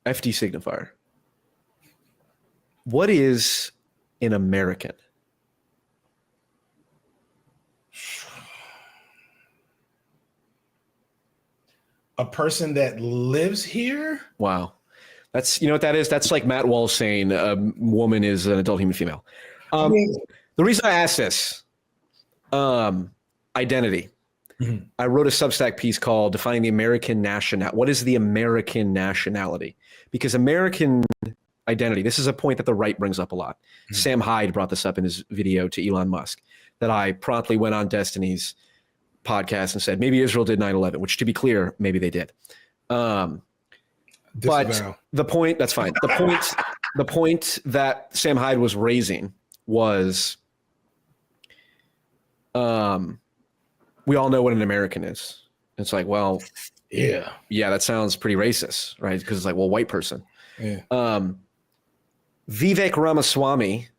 FD Signifier. What is an American? A person that lives here? Wow. That's, you know what that is? That's like Matt Walsh saying a woman is an adult human female. The reason I asked this, identity. Mm-hmm. I wrote a Substack piece called Defining the American Nationality. What is the American nationality? Because American identity, this is a point that the right brings up a lot. Mm-hmm. Sam Hyde brought this up in his video to Elon Musk, that I promptly went on Destiny's podcast and said, maybe Israel did 9/11, which, to be clear, maybe they did. But the point, that's fine. The point that Sam Hyde was raising was, we all know what an American is. It's like, well, yeah, that sounds pretty racist, right? Because it's like, well, white person. Yeah. Vivek Ramaswamy,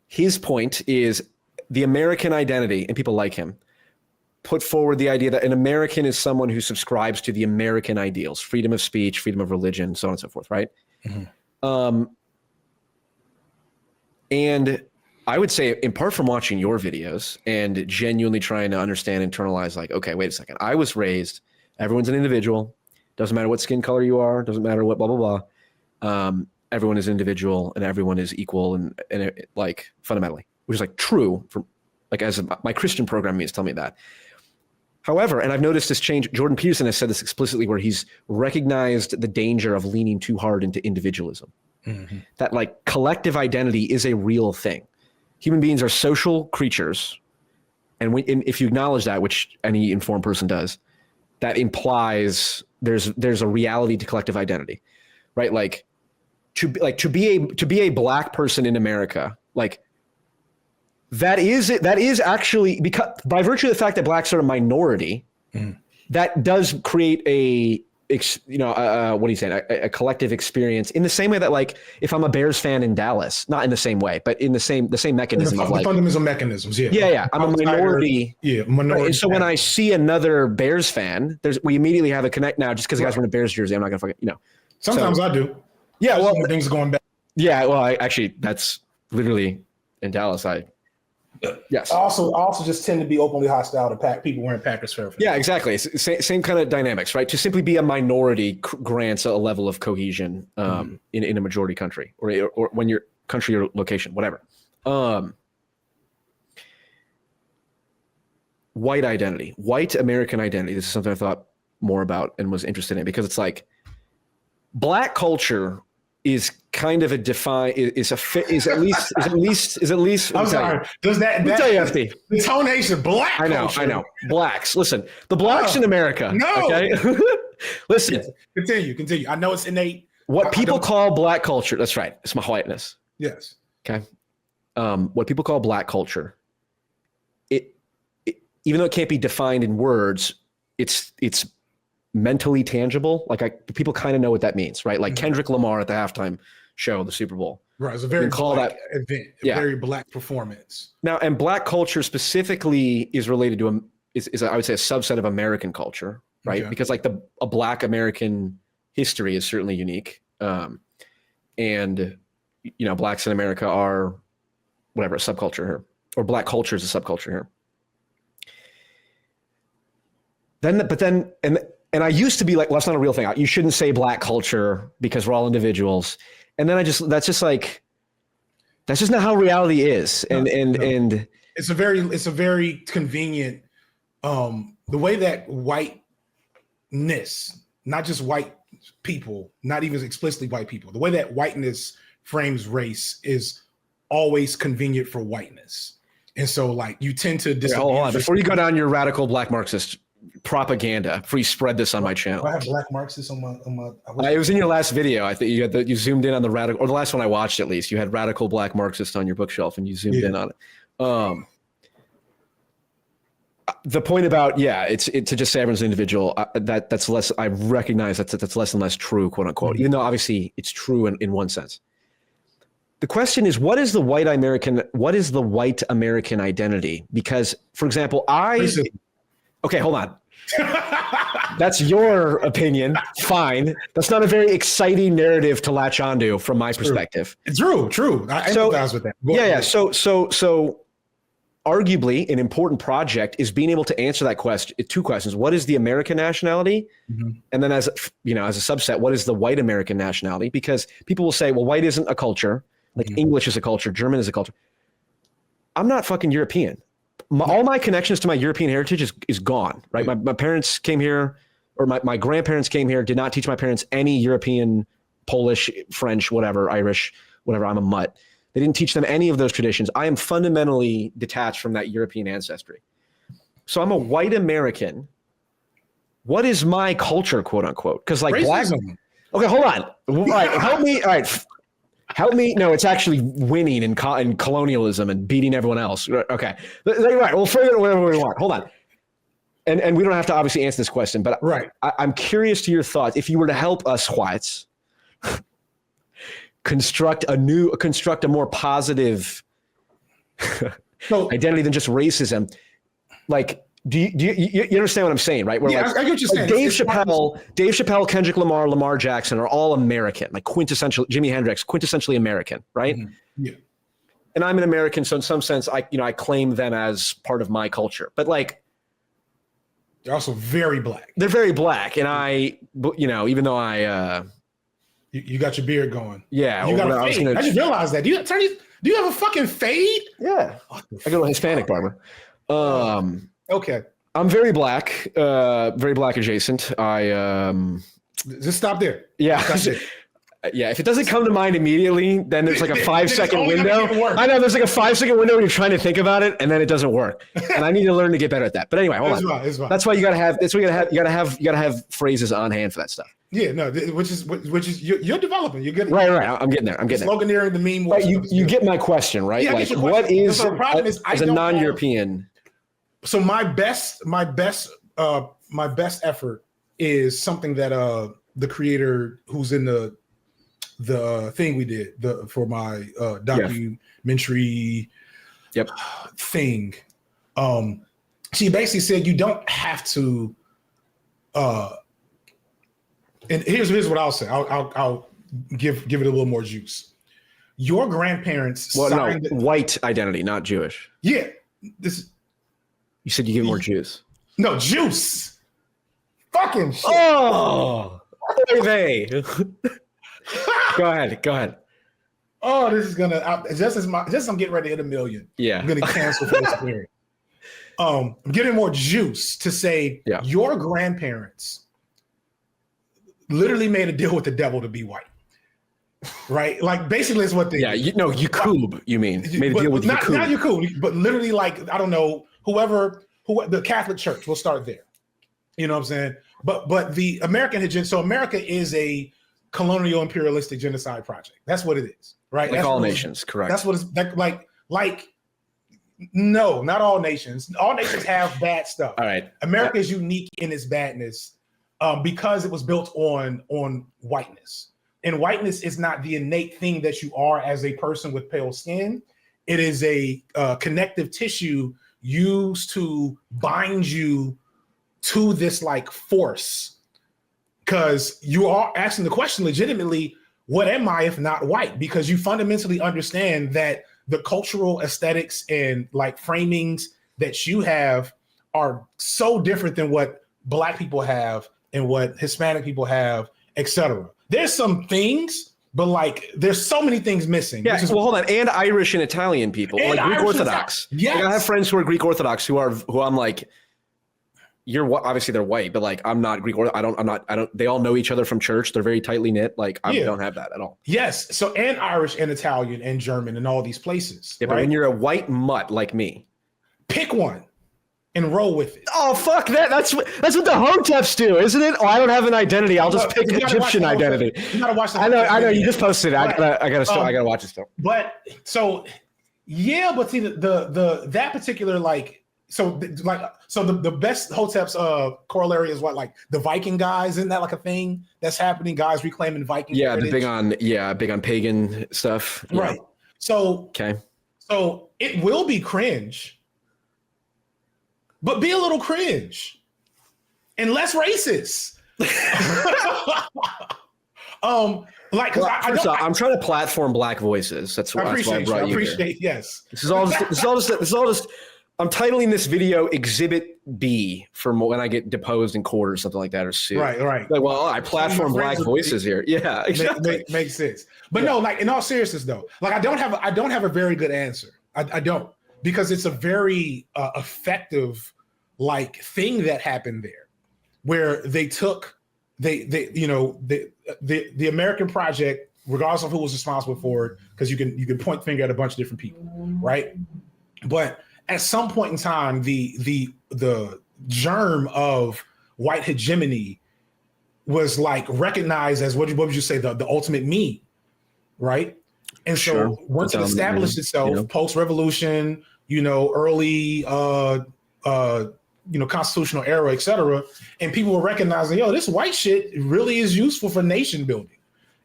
his point is the American identity, and people like him, put forward the idea that an American is someone who subscribes to the American ideals, freedom of speech, freedom of religion, so on and so forth, right? Mm-hmm. And I would say, in part from watching your videos and genuinely trying to understand, internalize, like, okay, wait a second. I was raised, everyone's an individual. Doesn't matter what skin color you are. Doesn't matter what blah, blah, blah. Everyone is individual and everyone is equal and it, like, fundamentally, which is like true for, like, as my Christian program is telling me that. However, and I've noticed this change, Jordan Peterson has said this explicitly, where he's recognized the danger of leaning too hard into individualism. Mm-hmm. That, like, collective identity is a real thing. Human beings are social creatures. And if you acknowledge that, which any informed person does, that implies there's a reality to collective identity, right? Like to be a black person in America, like, that is actually, because by virtue of the fact that blacks are a minority, that does create a collective experience, in the same way that, like, if I'm a Bears fan in Dallas, not in the same way, but in the same mechanism of, like, fundamental mechanisms. Yeah. I'm a minority. Minority. Right? So when I see another Bears fan, we immediately have a connect now, just because the guy's wearing a Bears jersey. I'm not going to Sometimes I do. Yeah. Well, things are going bad. Yeah. Well, that's literally in Dallas. Yes. I also just tend to be openly hostile to people wearing Packers fair. Yeah, exactly. Same kind of dynamics, right? To simply be a minority grants a level of cohesion in a majority country, or when your country or location, whatever. White identity, white American identity. This is something I thought more about and was interested in, because it's like, black culture is kind of a is at least. I'm sorry. Does that tell you, FD. The tonation, black culture. I know. Blacks. Listen, the blacks in America. No. Okay? Listen. Continue. I know it's innate. What people call black culture. That's right. It's my whiteness. Yes. Okay. What people call black culture. It even though it can't be defined in words, it's mentally tangible. Like, people kind of know what that means, right? Like Kendrick Lamar at the halftime show, the Super Bowl. Right. It's a very black event, very black performance. Now, and black culture specifically is related to is I would say a subset of American culture, right? Okay. Because, like, a black American history is certainly unique. And, blacks in America are whatever, a subculture here, or black culture is a subculture here. And I used to be like, well, that's not a real thing. You shouldn't say black culture because we're all individuals. And then that's just not how reality is. And it's a very convenient, the way that whiteness, not just white people, not even explicitly white people, the way that whiteness frames race is always convenient for whiteness. And so, like, you tend to hold on. Before you go down your radical black Marxist propaganda, before you spread this on my channel. I have black Marxists on my it was in your last video. I think you zoomed in on the radical, or the last one I watched, at least. You had radical black Marxist on your bookshelf and you zoomed in on it. The point about, it's to just say everyone's an individual, that's less, I recognize that's less and less true, quote unquote, even though obviously it's true in one sense. The question is, what is the white American identity? Because, for example, okay, hold on. That's your opinion. Fine. That's not a very exciting narrative to latch onto from my perspective. True. I empathize with that. Yeah. So arguably an important project is being able to answer that question. Two questions. What is the American nationality? Mm-hmm. And then as a subset, what is the white American nationality? Because people will say, well, white isn't a culture. Like English is a culture. German is a culture. I'm not fucking European. All my connections to my European heritage is gone, right? My parents came here, or my grandparents came here, did not teach my parents any European, Polish, French, whatever, Irish, whatever. I'm a mutt. They didn't teach them any of those traditions. I am fundamentally detached from that European ancestry. So I'm a white American. What is my culture, quote unquote? Because like racism. Okay, hold on. All right, help me. All right. Help me. No, it's actually winning in colonialism and beating everyone else. Okay. Right. We'll figure it whatever we want. Hold on. And we don't have to obviously answer this question, but right. I'm curious to your thoughts. If you were to help us whites construct a more positive identity than just racism, like, do you understand what I'm saying, right? Where I get what you're saying. Dave Chappelle, Kendrick Lamar, Lamar Jackson are all American, like quintessential. Jimi Hendrix, quintessentially American, right? Mm-hmm. Yeah. And I'm an American, so in some sense, I claim them as part of my culture. But like, they're also very black. They're very black, and even though you got your beard going. Yeah, you got a fade. I just realized that. Do you have a fucking fade? Yeah, I go to a Hispanic barber. Okay. I'm very black adjacent. Just stop there. Yeah. Stop there. Yeah. If it doesn't come to mind immediately, then there's like a 5-second window. I know there's like a 5-second window when you're trying to think about it, and then it doesn't work. And I need to learn to get better at that. But anyway, hold on. It's fine. That's why you gotta have phrases on hand for that stuff. Yeah, no, which is you're developing. You're getting right. I'm getting there. Sloganeering the meme. Right, you get my question, right? Yeah, like, what is as a non-European? So my best effort is something that the creator who's in the thing we did for my documentary thing. She basically said you don't have to. And here's what I'll say. I'll give it a little more juice. Your grandparents. White identity, not Jewish. Yeah, You said you give more juice. No, juice. Fucking shit. Oh, they. Go ahead. Oh, this is gonna just as I'm getting ready to hit 1 million. Yeah, I'm gonna cancel for this period. I'm getting more juice to say your grandparents literally made a deal with the devil to be white. Right? Like basically it's what they Yakub, you mean. Made a deal with Yakub. Not Yakub, but literally like, I don't know, whoever the Catholic Church, we'll start there. You know what I'm saying? But the American so America is a colonial imperialistic genocide project. That's what it is, right? Like all nations, correct. That's what it's like. No, not all nations. All nations have bad stuff. All right. America is unique in its badness because it was built on whiteness. And whiteness is not the innate thing that you are as a person with pale skin. It is a connective tissue used to bind you to this like force. Because you are asking the question legitimately, what am I if not white? Because you fundamentally understand that the cultural aesthetics and like framings that you have are so different than what Black people have and what Hispanic people have, etc. There's some things, but like there's so many things missing. Yeah, hold on. And Irish and Italian people, like Greek Orthodox. Yes. Like I have friends who are Greek Orthodox who I'm like, obviously they're white, but like I'm not Greek Orthodox. They all know each other from church. They're very tightly knit. Like I don't have that at all. Yes. So and Irish and Italian and German and all these places. Yeah, but when you're a white mutt like me, pick one and roll with it. Oh fuck that! That's what the Hoteps do, isn't it? Oh, I don't have an identity. I'll just pick Egyptian identity. You gotta watch that. I know. You just posted it. Right. I gotta watch it still. But so yeah, but see the that particular like. So the best Hoteps corollary is what, like the Viking guys, isn't that like a thing that's happening? Guys reclaiming Viking heritage? big on pagan stuff. Right. So okay. So it will be cringe, but be a little cringe. and less racist. Like, because I'm trying to platform Black voices. That's why I brought you. I appreciate. Here. Yes. This is all just. I'm titling this video Exhibit B for when I get deposed in court or something like that, or sued. Right. Like, well, I platform Black voices here. Yeah, exactly. Makes sense. But no, like in all seriousness, though, like I don't have a very good answer. I don't, because it's a very effective like thing that happened there, where they took the American project, regardless of who was responsible for it, because you can point the finger at a bunch of different people, right? But at some point in time, the germ of white hegemony was like recognized as what would you say, the ultimate mean, right? And so once it established itself, post-revolution, early constitutional era, et cetera, and people were recognizing, this white shit really is useful for nation building.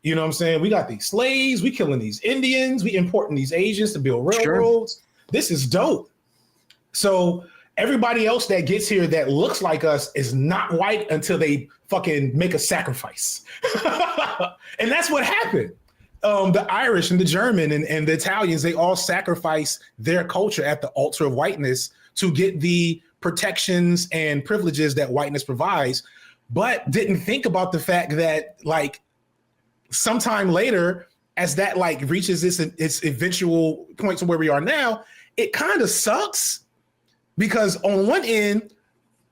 You know what I'm saying? We got these slaves, we killing these Indians, we importing these Asians to build railroads. Sure. This is dope. So everybody else that gets here that looks like us is not white until they fucking make a sacrifice. And that's what happened. The Irish and the German and the Italians, they all sacrifice their culture at the altar of whiteness to get the protections and privileges that whiteness provides, but didn't think about the fact that like sometime later, as that like reaches its eventual point to where we are now, it kind of sucks, because on one end,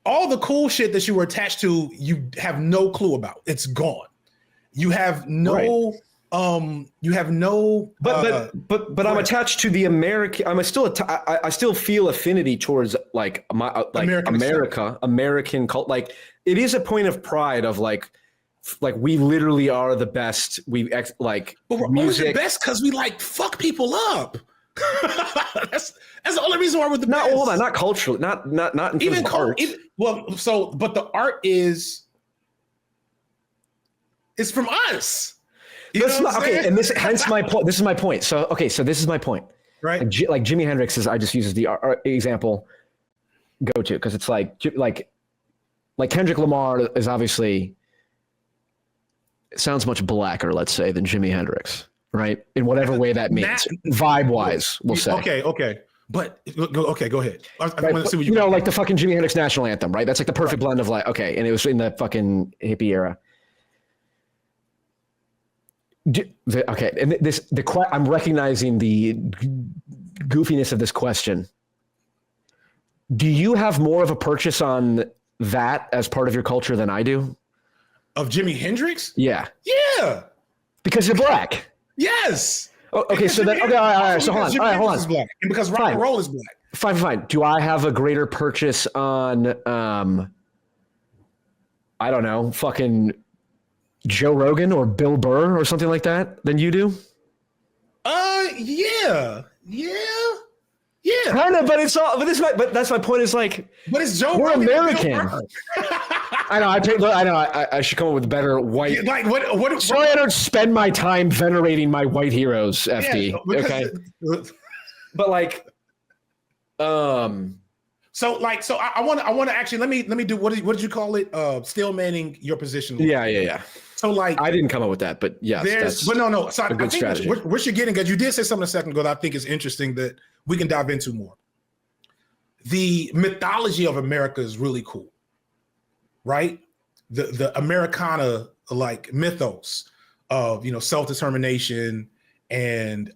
all the cool shit that you were attached to, you have no clue about. It's gone. You have no, But I'm attached to the American. I still feel affinity towards like American cult. Like it is a point of pride of like we literally are the best. But we're always the best because we like fuck people up. that's the only reason why we're the best. Hold on, not culturally, not in even terms of art. But the art is from us. And hence my point. This is my point. So this is my point. Right. Like Jimi Hendrix I just use as the example go to, because it's like Kendrick Lamar is obviously, it sounds much blacker, let's say, than Jimi Hendrix, right? In whatever way that means, vibe-wise, we'll say. Okay. But go ahead. I want to see what you like the fucking Jimi Hendrix national anthem, right? That's like the perfect blend of and it was in the fucking hippie era. I'm recognizing the goofiness of this question. Do you have more of a purchase on that as part of your culture than I do? Of Jimi Hendrix? Yeah. Yeah. Because you're black. Yes. Oh, okay. So then, all right. So hold on. All right, hold on. Black. And because rock and roll is black. Fine. Do I have a greater purchase on, I don't know, fucking Joe Rogan or Bill Burr or something like that than you do? Yeah. Kind of, but it's all. But that's my point. Is like, but it's Joe. We're Rogan American. I know. I should come up with better white. Like what? Sorry, I don't spend my time venerating my white heroes. FD. Yeah, okay. But like, So I want to actually let me do what did you call it? Still manning your position. Yeah. So like, I didn't come up with that, but yes, no. So a good strategy. What you're getting, because you did say something a second ago that I think is interesting that we can dive into more. The mythology of America is really cool, right? The Americana like mythos of self-determination and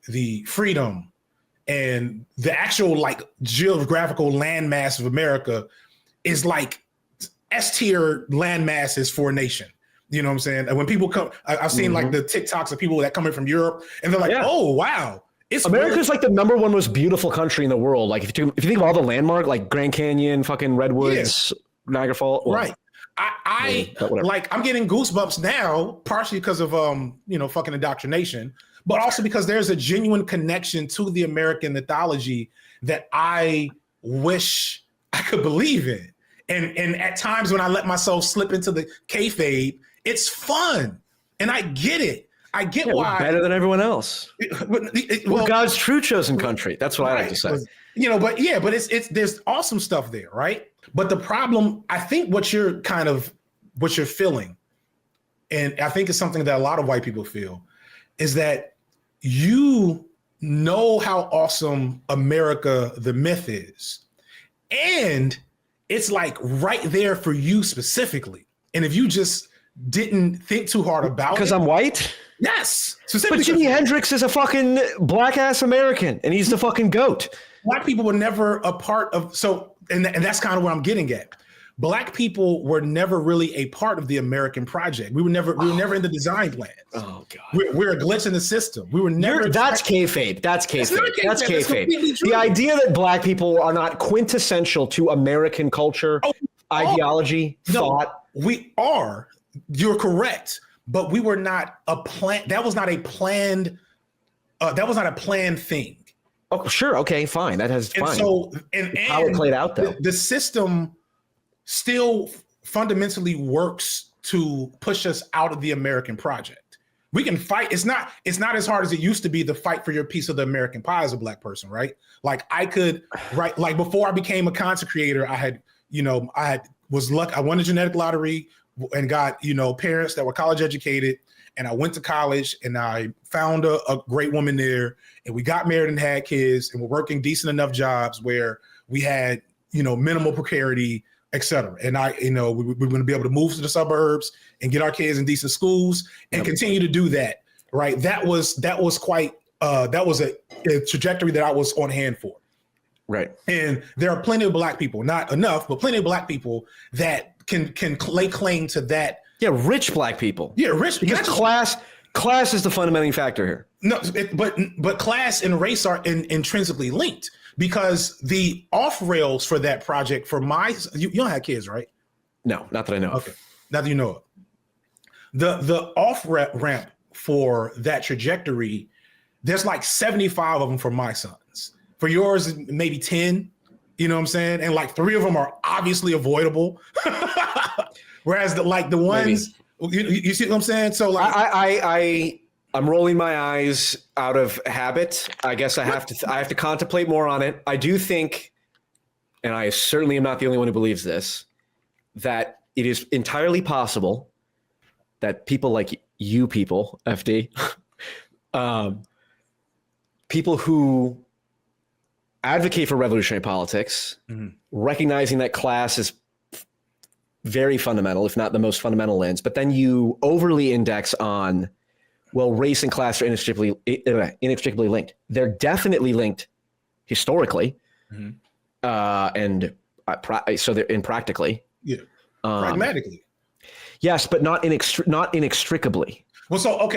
the freedom and the actual like geographical landmass of America is like S-tier land masses for a nation. You know what I'm saying? And when people come, I've seen like the TikToks of people that come in from Europe, and they're like, "Oh wow, America's like the number one most beautiful country in the world." Like if you think of all the landmark, like Grand Canyon, fucking redwoods, Niagara Falls, right? I'm getting goosebumps now, partially because of fucking indoctrination, but also because there's a genuine connection to the American mythology that I wish I could believe in. And at times when I let myself slip into the kayfabe, it's fun. And I get it. I get Yeah, we're why better than everyone else. We're God's true chosen country. That's what I like to say. But it's there's awesome stuff there, right? But the problem, I think, what you're feeling, and I think it's something that a lot of white people feel, is that you know how awesome America the myth is, and it's like right there for you specifically. And if you just didn't think too hard about it, because I'm white. Yes. But Jimi Hendrix is a fucking black ass American, and he's the fucking GOAT. Black people were never a part of, and that's kind of what I'm getting at. Black people were never really a part of the American project. We were never in the design plans. Oh God, we're a glitch in the system. We were never. That's kayfabe. That's kayfabe. That's kayfabe. The idea that black people are not quintessential to American culture, ideology, thought. We are. You're correct, but we were not a plan. That was not a planned. That was not a planned thing. Oh, sure. Okay, fine. That has fine. So, and how it played out though. The system still fundamentally works to push us out of the American project. We can fight. It's not as hard as it used to be to fight for your piece of the American pie as a black person, right? Like I could, right? Like before I became a content creator, I was lucky. I won a genetic lottery and got, parents that were college educated. And I went to college and I found a great woman there, and we got married and had kids, and we're working decent enough jobs where we had, minimal precarity, et cetera. And we're going to be able to move to the suburbs and get our kids in decent schools and continue to do that. Right. That was quite, that was a trajectory that I was on hand for. Right. And there are plenty of black people, not enough, but plenty of black people that can lay claim to that. Yeah, rich black people. Yeah, rich. Because class is the fundamental factor here. No, but class and race are intrinsically linked, because the off rails for that project, you don't have kids, right? No, not that I know. Okay, not that you know of. The off ramp for that trajectory, there's like 75 of them for my sons. For yours, maybe 10. You know what I'm saying? And like 3 of them are obviously avoidable. Whereas the ones, you see what I'm saying? So like I'm rolling my eyes out of habit. I guess I have to contemplate more on it. I do think, and I certainly am not the only one who believes this, that it is entirely possible that people like you people, FD, people who advocate for revolutionary politics, recognizing that class is very fundamental, if not the most fundamental lens, but then you overly index on, well, race and class are inextricably linked. They're definitely linked historically, and so they're practically. Yeah, pragmatically. Yes, but not inextricably. Well,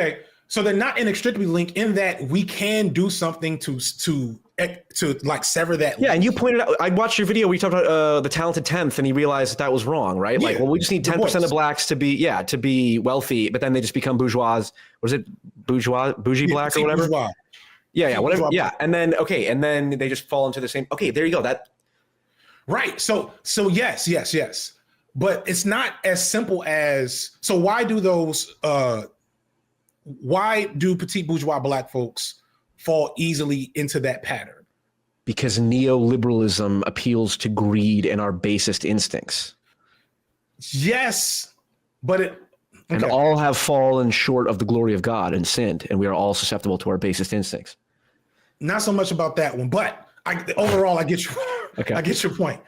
so they're not inextricably linked in that we can do something to like sever that. Yeah, and you pointed out, I watched your video where you talked about the talented 10th, and he realized that was wrong, right? Yeah, like, well, we just need 10% of blacks to be wealthy, but then they just become bourgeois. Was it bougie black or whatever? Bourgeois. Yeah, whatever. Yeah, and then they just fall into the same. Okay, there you go. That. Right. So yes. But it's not as simple as, so why do petite bourgeois black folks fall easily into that pattern? Because neoliberalism appeals to greed and our basest instincts. Yes, but and all have fallen short of the glory of God and sinned, and we are all susceptible to our basest instincts. Not so much about that one, but overall, I get you. Okay. I get your point.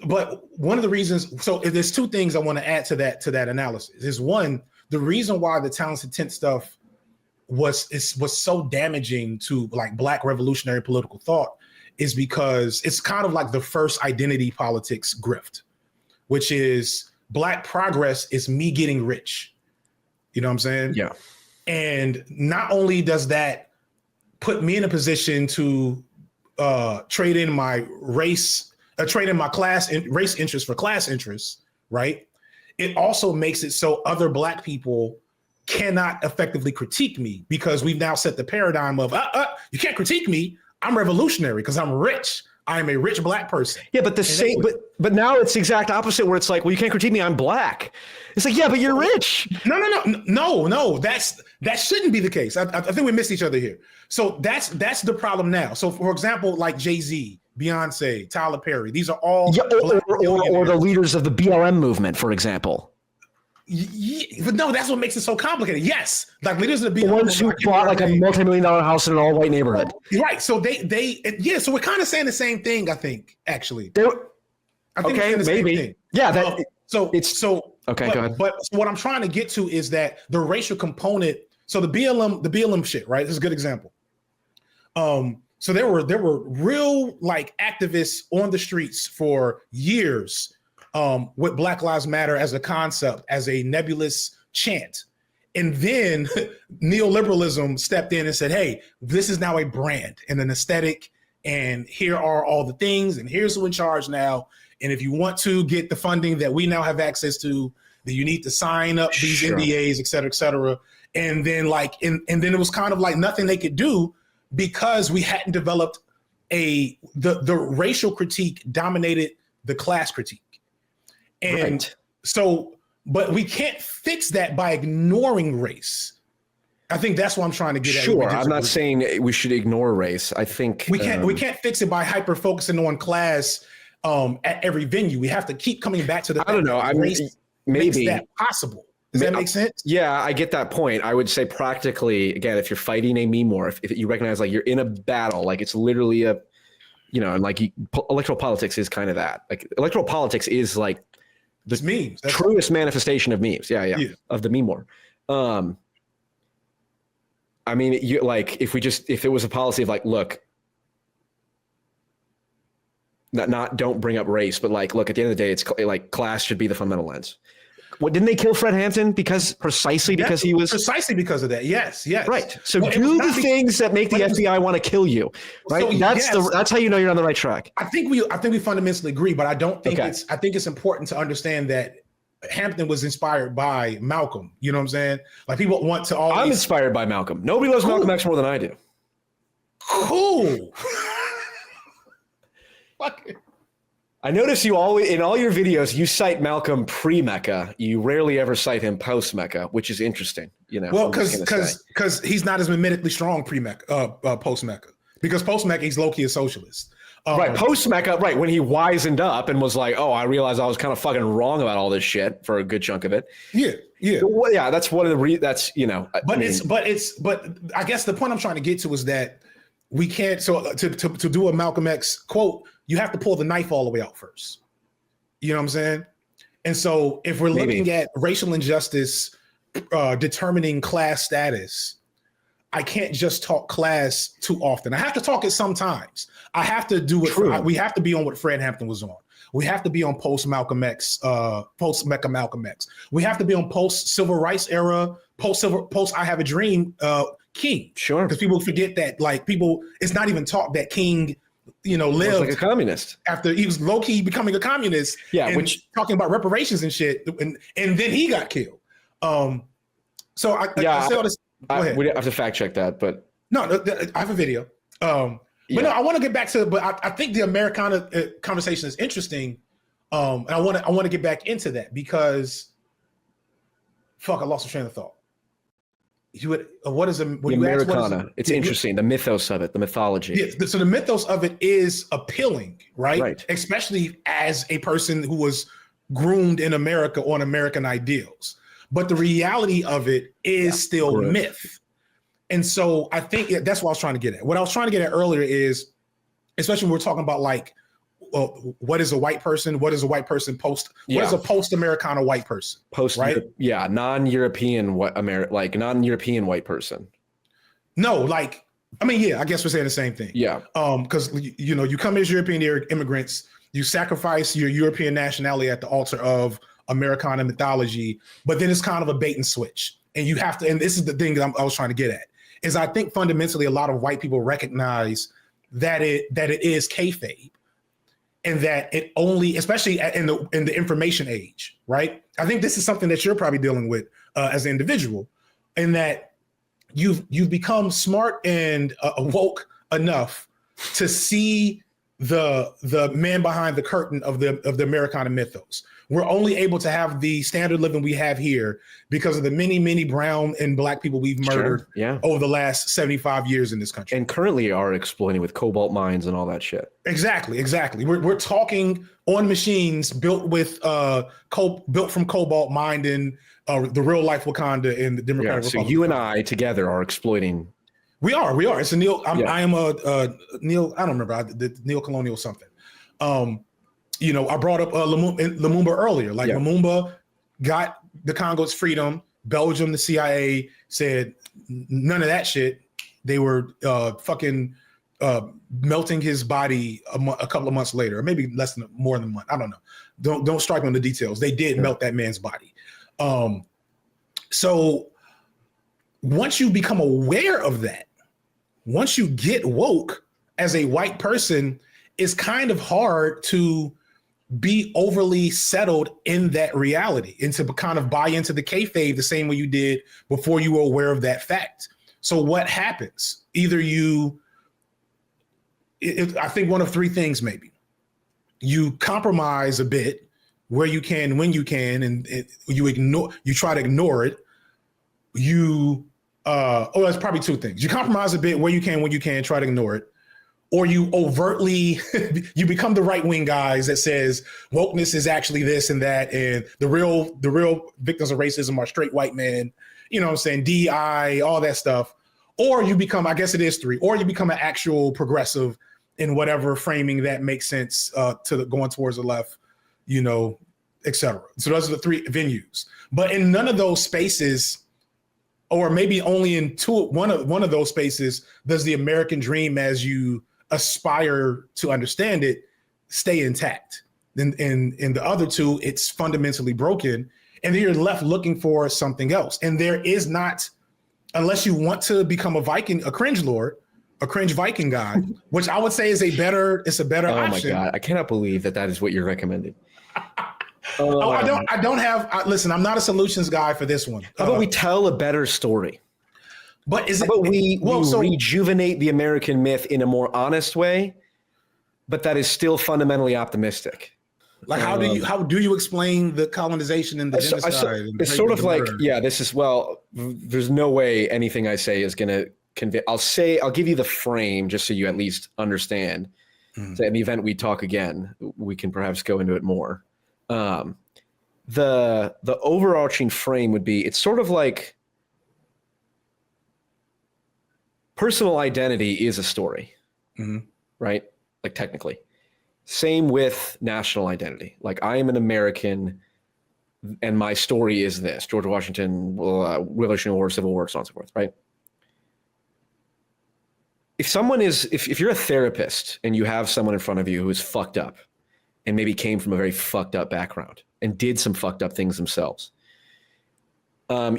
But one of the reasons, so there's 2 things I want to add to that analysis. Is one, the reason why the talented 10th stuff was so damaging to like black revolutionary political thought is because it's kind of like the first identity politics grift, which is black progress is me getting rich. You know what I'm saying? Yeah. And not only does that put me in a position to trade in my class and race interests for class interests, right? It also makes it so other black people cannot effectively critique me, because we've now set the paradigm of, you can't critique me. I'm revolutionary because I'm rich. I'm a rich black person. Yeah, but but now it's the exact opposite where it's like, well, you can't critique me, I'm black. It's like, yeah, but you're rich. No. That shouldn't be the case. I think we missed each other here. So that's the problem now. So for example, like Jay-Z, Beyonce, Tyler Perry, these are all or the leaders of the BLM movement, for example. But no, that's what makes it so complicated. Yes, like leaders of the ones who bought like a multi-million-dollar house in an all-white neighborhood. Right. So so we're kind of saying the same thing, I think, actually. I think okay, maybe. Yeah. That okay. Go ahead. But what I'm trying to get to is that the racial component. So the BLM shit, right? This is a good example. So there were real like activists on the streets for years. With Black Lives Matter as a concept, as a nebulous chant. And then neoliberalism stepped in and said, hey, this is now a brand and an aesthetic, and here are all the things, and here's who in charge now. And if you want to get the funding that we now have access to, then you need to sign up these NDAs, et cetera, et cetera. And then and then it was kind of like nothing they could do because we hadn't developed the racial critique dominated the class critique. And so, but we can't fix that by ignoring race. I think that's what I'm trying to get at. Sure, I'm not saying we should ignore race. I think we can't fix it by hyper focusing on class at every venue. We have to keep coming back to the. I don't know. I mean, maybe that possible. Does that make sense? Yeah, I get that point. I would say practically, again, if you're fighting a meme war, if you recognize like you're in a battle, like it's literally and like electoral politics is kind of that. Like electoral politics is like the memes. That's truest manifestation of memes. Yeah, of the meme war. I mean, if it was a policy of like, look, not don't bring up race, but like, look, at the end of the day, it's like class should be the fundamental lens. What, didn't they kill Fred Hampton precisely because he was precisely because of that? Yes. Right. So do the things that make the FBI want to kill you. Right. So that's how you know you're on the right track. I think we fundamentally agree, but I don't think I think it's important to understand that Hampton was inspired by Malcolm. You know what I'm saying? Like people want to always. I'm inspired by Malcolm. Nobody loves Malcolm X more than I do. Cool. Fuck. I notice you always in all your videos you cite Malcolm pre-Mecca. You rarely ever cite him post-Mecca, which is interesting. Well, because he's not as mimetically strong pre-Mecca, post-Mecca. Because post-Mecca he's low-key a socialist. Right, post-Mecca, right, when he wisened up and was like, oh, I realized I was kind of fucking wrong about all this shit for a good chunk of it. Yeah. Well, yeah, that's one of the that's But I guess the point I'm trying to get to is that we can't. So to do a Malcolm X quote, you have to pull the knife all the way out first. You know what I'm saying? And so if we're looking at racial injustice determining class status, I can't just talk class too often. I have to talk it sometimes. I have to do it. We have to be on what Fred Hampton was on. We have to be on post Malcolm X, post Mecca Malcolm X. We have to be on post civil rights era, post I Have a Dream King. Sure. Because people forget that, like it's not even taught that King, lived like a communist after he was low key becoming a communist. Yeah, which talking about reparations and shit, and then he got killed. So I say all this. Go ahead. We have to fact check that, but no, I have a video. But no, I want to get back to. But I think the Americana conversation is interesting, and I want to get back into that because, I lost the train of thought. What is the Americana? It's interesting. The mythos of it, the mythology. Yeah, so the mythos of it is appealing, right? Especially as a person who was groomed in America on American ideals. But the reality of it is still myth. And so I think that's what I was trying to get at. What I was trying to get at earlier is, especially when we're talking about like, what is a white person? What is a white person post? What is a post-Americana white person? Non-European non-European white person. No, I guess we're saying the same thing. Yeah. Because you come as European immigrants, you sacrifice your European nationality at the altar of Americana mythology, but then it's kind of a bait and switch. And you have to, and this is the thing that I was trying to get at, is I think fundamentally a lot of white people recognize that it is kayfabe, and that it only, especially in the information age, right? I think this is something that you're probably dealing with as an individual, in that you've become smart and woke enough to see the man behind the curtain of the Americana mythos. We're only able to have the standard living we have here because of the many brown and black people we've murdered over the last 75 years in this country. And currently are exploiting with cobalt mines and all that shit. Exactly. We're talking on machines built from cobalt mined in the real life Wakanda in the Democratic Republic. So you and I together are exploiting. We are. It's a I am a neo. I don't remember the neo-colonial something. I brought up Lumumba earlier. Like Lumumba got the Congo's freedom. Belgium, the CIA said none of that shit. They were fucking melting his body a couple of months later, or maybe more than a month. I don't know. Don't strike me on the details. They did melt that man's body. So once you become aware of that, once you get woke as a white person, it's kind of hard to be overly settled in that reality and to kind of buy into the kayfabe the same way you did before you were aware of that fact. So what happens? Either I think one of three things maybe. You compromise a bit where you can, when you can, and you try to ignore it. That's probably two things. You compromise a bit where you can, when you can, try to ignore it. Or you overtly, you become the right-wing guys that says wokeness is actually this and that, and the real victims of racism are straight white men, you know what I'm saying, DI, all that stuff. Or you become, I guess it is three, or you become an actual progressive in whatever framing that makes sense going towards the left, et cetera. So those are the three venues. But in none of those spaces, or maybe only in one of those spaces, does the American dream as you aspire to understand it stay intact. In the other two, it's fundamentally broken, and then you're left looking for something else. And there is not, unless you want to become a Viking, a cringe lord, a cringe Viking guy, which I would say is a better option. Oh my God, I cannot believe that is what you're recommending. I don't have. Listen, I'm not a solutions guy for this one. How about we tell a better story? But we rejuvenate the American myth in a more honest way, but that is still fundamentally optimistic. Like how do you explain the colonization and the genocide? It's sort of like, there's no way anything I say is going to convince. I'll give you the frame just so you at least understand. So in the event we talk again, we can perhaps go into it more. The overarching frame would be, it's sort of like personal identity is a story, right? Like technically. Same with national identity. Like I am an American and my story is this, George Washington, Revolutionary War, Civil War, so on and so forth, right? If you're a therapist and you have someone in front of you who is fucked up and maybe came from a very fucked up background and did some fucked up things themselves,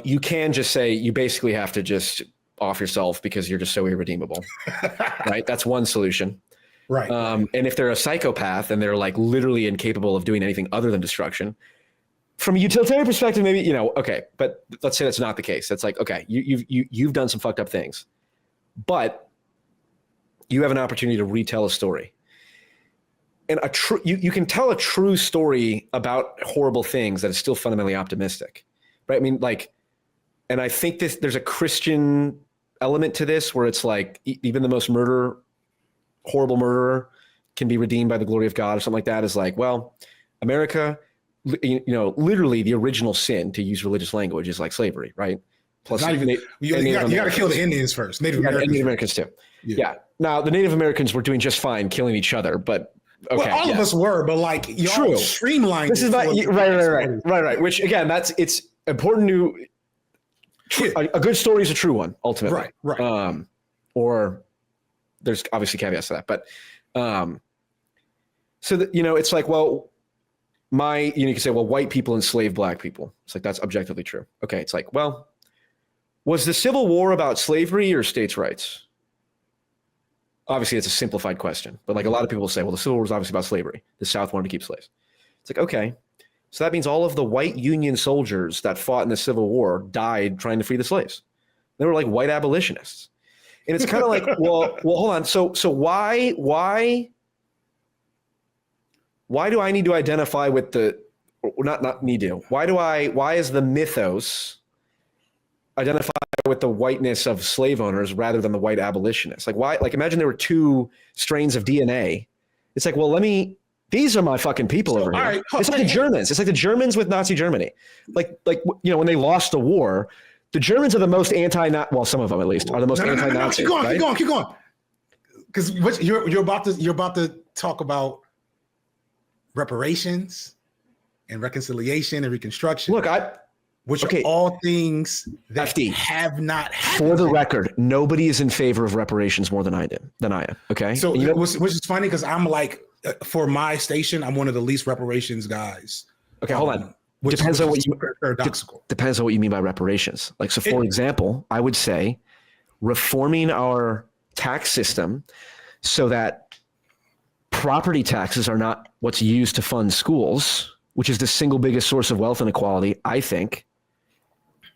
you can just say, you basically have to just off yourself because you're just so irredeemable, right? That's one solution. Right. And if they're a psychopath and they're like literally incapable of doing anything other than destruction, from a utilitarian perspective, maybe, okay, but let's say that's not the case. That's like, okay, you've done some fucked up things, but you have an opportunity to retell a story. And you can tell a true story about horrible things that is still fundamentally optimistic, right? I mean, like, and I think there's a Christian element to this where it's like even the most horrible murderer can be redeemed by the glory of God or something like that. Is like, well, America, literally the original sin, to use religious language, is like slavery, right? Plus, you got to kill the Indians first. Native Americans too. Yeah. Now the Native Americans were doing just fine killing each other, but okay. Well, all of us were, but like y'all streamlined. This is not right. Which again, it's important to. A good story is a true one, ultimately. Right. Or there's obviously caveats to that, but so that, it's like, well, you can say, well, white people enslaved black people. It's like, that's objectively true. Okay. It's like, well, was the Civil War about slavery or states' rights? Obviously, it's a simplified question, but like a lot of people say, well, the Civil War was obviously about slavery. The South wanted to keep slaves. It's like, okay. So that means all of the white Union soldiers that fought in the Civil War died trying to free the slaves. They were like white abolitionists. And it's kind of like, well, hold on. So why why do I need to identify with not need to? Why is the mythos identify with the whiteness of slave owners rather than the white abolitionists? Like why? Like imagine there were two strains of DNA. It's like, well, these are my fucking people over here. Right, it's like the Germans. It's like the Germans with Nazi Germany. Like when they lost the war, the Germans are the most well, some of them at least are the most anti-Nazi. Keep going. Because you're about to talk about reparations and reconciliation and reconstruction. Look, which are all things that have not happened. For the record, nobody is in favor of reparations more than I am. Okay. So which is funny because I'm like, for my station, I'm one of the least reparations guys. Okay, hold on. Depends on what you mean by reparations. Like, so for example, I would say reforming our tax system so that property taxes are not what's used to fund schools, which is the single biggest source of wealth inequality. I think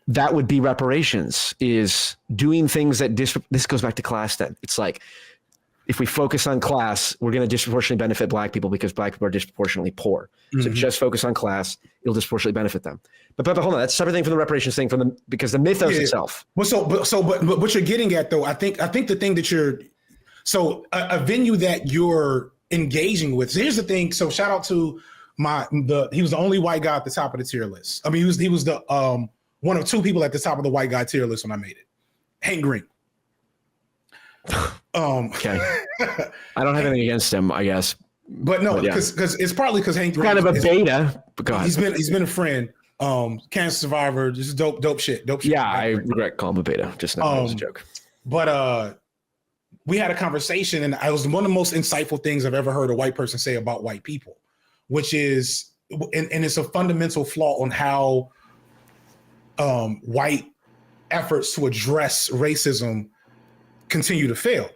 that would be reparations, is doing things that this goes back to class then. It's like, if we focus on class, we're going to disproportionately benefit black people because black people are disproportionately poor. Mm-hmm. So just focus on class, it'll disproportionately benefit them. But hold on, that's a separate thing from the reparations thing, because the mythos itself. But what you're getting at though, I think the thing that a venue that you're engaging with. So here's the thing. So shout out to he was the only white guy at the top of the tier list. I mean, he was the one of two people at the top of the white guy tier list when I made it. Hank Green. Okay. I don't have anything against him, I guess. But no, because it's partly because Hank Green kind of a beta. He's been a friend. Cancer survivor, just dope shit. Yeah, I regret calling him a beta. Just now, it was a joke. But we had a conversation, and it was one of the most insightful things I've ever heard a white person say about white people, which is, and it's a fundamental flaw on how white efforts to address racism continue to fail.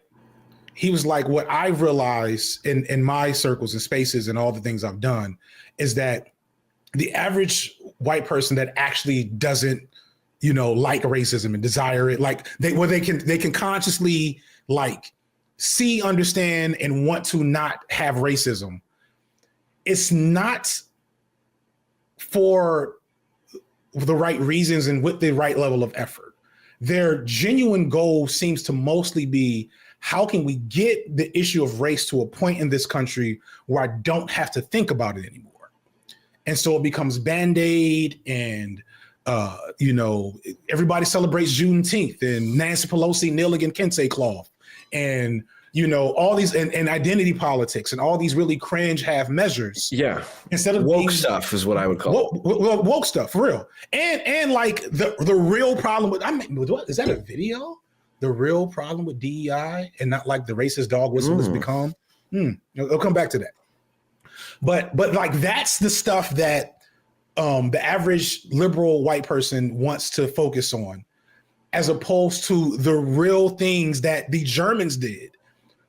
He was like, what I realized in my circles and spaces and all the things I've done is that the average white person that actually doesn't, like racism and desire it, like they can consciously like see, understand, and want to not have racism. It's not for the right reasons and with the right level of effort. Their genuine goal seems to mostly be, how can we get the issue of race to a point in this country where I don't have to think about it anymore? And so it becomes Band-Aid, and everybody celebrates Juneteenth and Nancy Pelosi kneeling in kente cloth, and all these and identity politics and all these really cringe half measures. Yeah. Instead of woke stuff is what I would call it. Woke stuff, for real. And like the real problem with, what is that a video? The real problem with DEI and not like the racist dog whistle has become. I'll come back to that. But like that's the stuff that the average liberal white person wants to focus on, as opposed to the real things that the Germans did.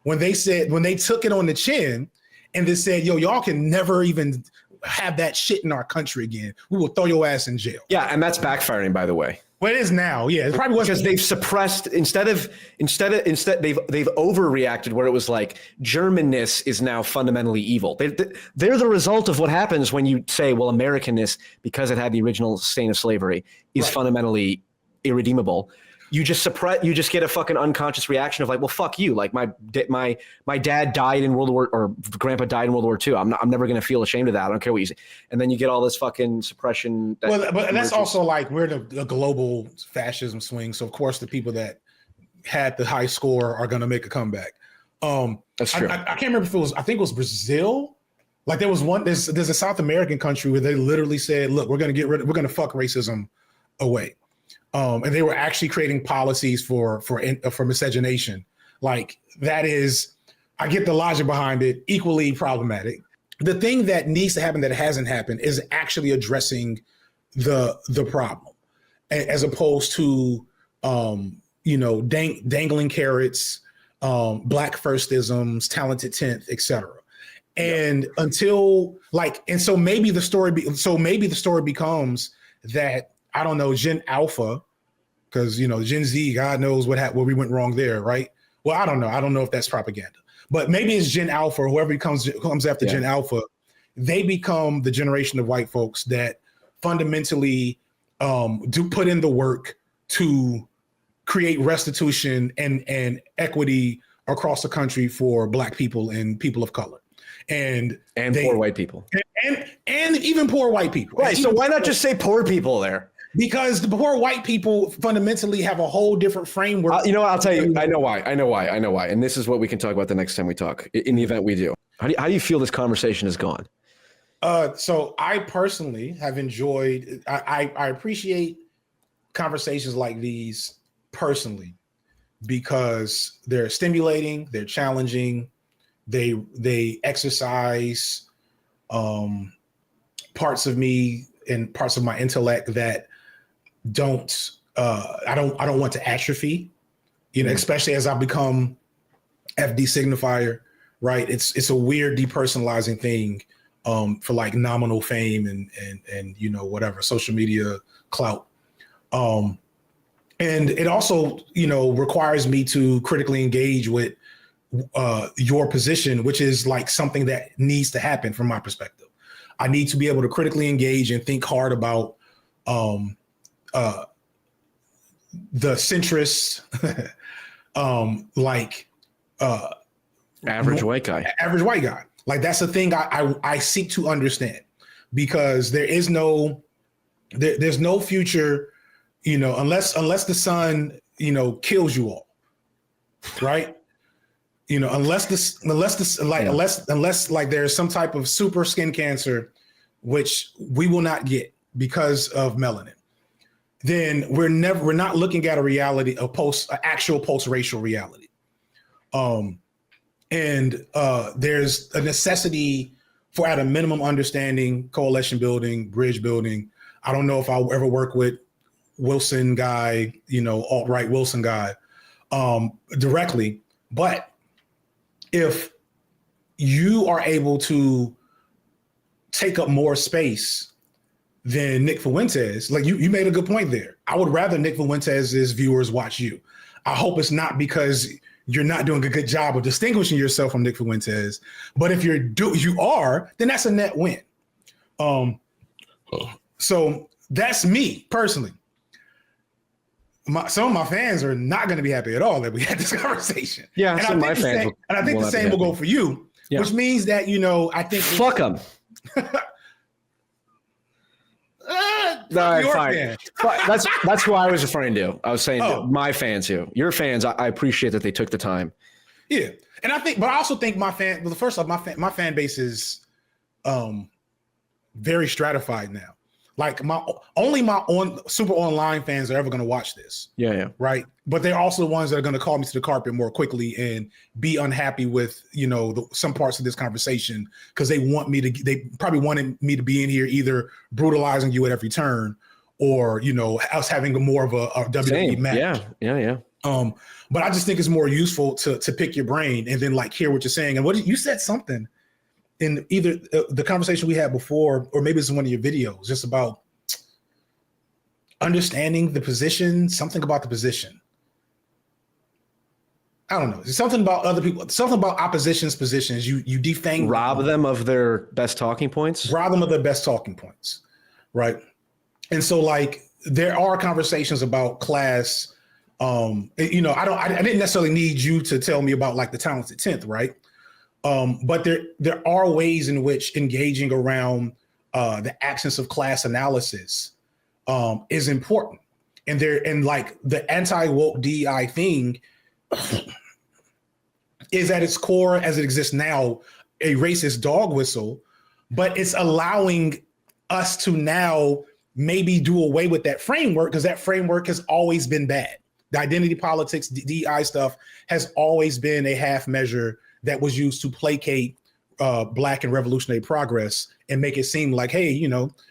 When they took it on the chin and they said, yo, y'all can never even have that shit in our country again. We will throw your ass in jail. Yeah, and that's backfiring, by the way. Well, it is now. Yeah, it probably wasn't. Because they've suppressed, instead they've overreacted, where it was like Germanness is now fundamentally evil. They're the result of what happens when you say, well, Americanness, because it had the original stain of slavery, is fundamentally irredeemable. You just get a fucking unconscious reaction of like, well, fuck you. Like my dad died in World War, or grandpa died in World War II. I'm never going to feel ashamed of that. I don't care what you say. And then you get all this fucking suppression. But that's also like, we're in a global fascism swing. So of course the people that had the high score are going to make a comeback. That's true. I can't remember if I think it was Brazil. Like there's a South American country where they literally said, look, we're going to fuck racism away. And they were actually creating policies for miscegenation. Like that is, I get the logic behind it, equally problematic. The thing that needs to happen that hasn't happened is actually addressing the problem, as opposed to dangling carrots, black firstisms, talented 10th, etc. And until so maybe the story becomes that, I don't know, Gen Alpha, because Gen Z, God knows what we went wrong there, right? Well, I don't know. I don't know if that's propaganda, but maybe it's Gen Alpha, or whoever comes after Gen Alpha, they become the generation of white folks that fundamentally do put in the work to create restitution and equity across the country for Black people and people of color, and poor white people, and even poor white people. Right. So why not just say poor people there? Because the poor white people fundamentally have a whole different framework. I'll tell you. I know why. And this is what we can talk about the next time we talk, in the event we do. How do you feel this conversation has gone? So I personally have enjoyed. I appreciate conversations like these personally because they're stimulating, they're challenging, they exercise parts of me and parts of my intellect that I don't want to atrophy, especially as I become FD Signifier, right? It's a weird depersonalizing thing for like nominal fame and whatever social media clout. And it also, requires me to critically engage with your position, which is like something that needs to happen from my perspective. I need to be able to critically engage and think hard about the centrist, average white guy. Like that's the thing I seek to understand, because there's no future, unless the sun, kills you all, right? Unless there's some type of super skin cancer, which we will not get because of melanin, then we're not looking at a reality, actual post-racial reality. And there's a necessity for, at a minimum, understanding, coalition building, bridge building. I don't know if I'll ever work with Wilson guy, alt-right Wilson guy directly, but if you are able to take up more space than Nick Fuentes, like you made a good point there. I would rather Nick Fuentes' viewers watch you. I hope it's not because you're not doing a good job of distinguishing yourself from Nick Fuentes, but if you are, then that's a net win. So that's me personally. Some of my fans are not going to be happy at all that we had this conversation. Yeah, and some of my fans. I think the same will go for you, which means that, I think fuck them. All right, fine. That's who I was referring to. I was saying my fans here. Your fans, I appreciate that they took the time. Yeah, and I also think my fan. Well, first off, my fan base is very stratified now. Like my super online fans are ever going to watch this. Yeah. Right. But they're also the ones that are going to call me to the carpet more quickly and be unhappy with, some parts of this conversation because they probably wanted me to be in here either brutalizing you at every turn or, us having more of a WWE match. Yeah. But I just think it's more useful to pick your brain and then like hear what you're saying. And you said something in either the conversation we had before, or maybe it's one of your videos, just about understanding the position, something about the position. I don't know. It's something about other people, something about opposition's positions. You defang rob them of their best talking points. Rob them of their best talking points. Right. And so like there are conversations about class. I didn't necessarily need you to tell me about like the talented 10th, right? But there are ways in which engaging around the absence of class analysis is important. And like the anti-woke DEI thing is at its core, as it exists now, a racist dog whistle, but it's allowing us to now maybe do away with that framework because that framework has always been bad. The identity politics, DEI stuff has always been a half measure that was used to placate Black and revolutionary progress and make it seem like, hey,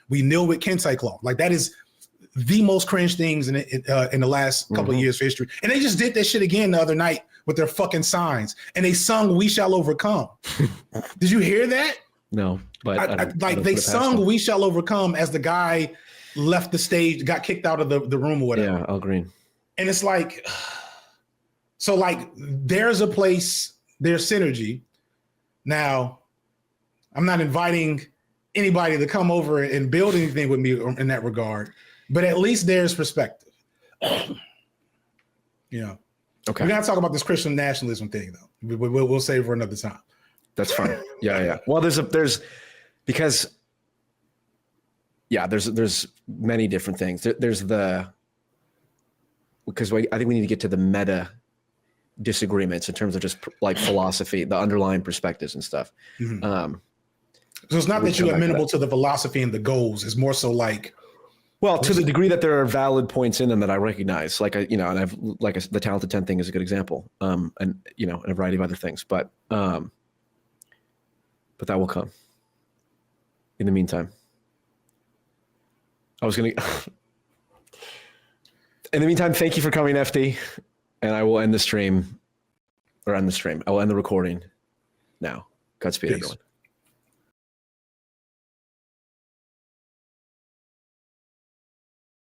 we kneel with Kente cloth. Like that is the most cringe things in the last couple of years of history. And they just did that shit again the other night with their fucking signs. And they sung "We Shall Overcome." Did you hear that? No, but they sung "We Shall Overcome" as the guy left the stage, got kicked out of the room or whatever. Yeah, I'll agree. And it's like, so like there's a place, there's synergy. Now, I'm not inviting anybody to come over and build anything with me in that regard, but at least there's perspective. Yeah. Okay. We're going to talk about this Christian nationalism thing, though. We'll save for another time. That's fine. Yeah. Well, there's many different things. Because I think we need to get to the meta disagreements in terms of just like philosophy, the underlying perspectives and stuff. Mm-hmm. So it's not that you're amenable to the philosophy and the goals. It's more so like, well, to the degree that there are valid points in them that I recognize, like and I've the Talented 10 thing is a good example, and and a variety of other things, but that will come. In the meantime, in the meantime, thank you for coming, FD, and I will end the stream, I will end the recording now. Godspeed, everyone.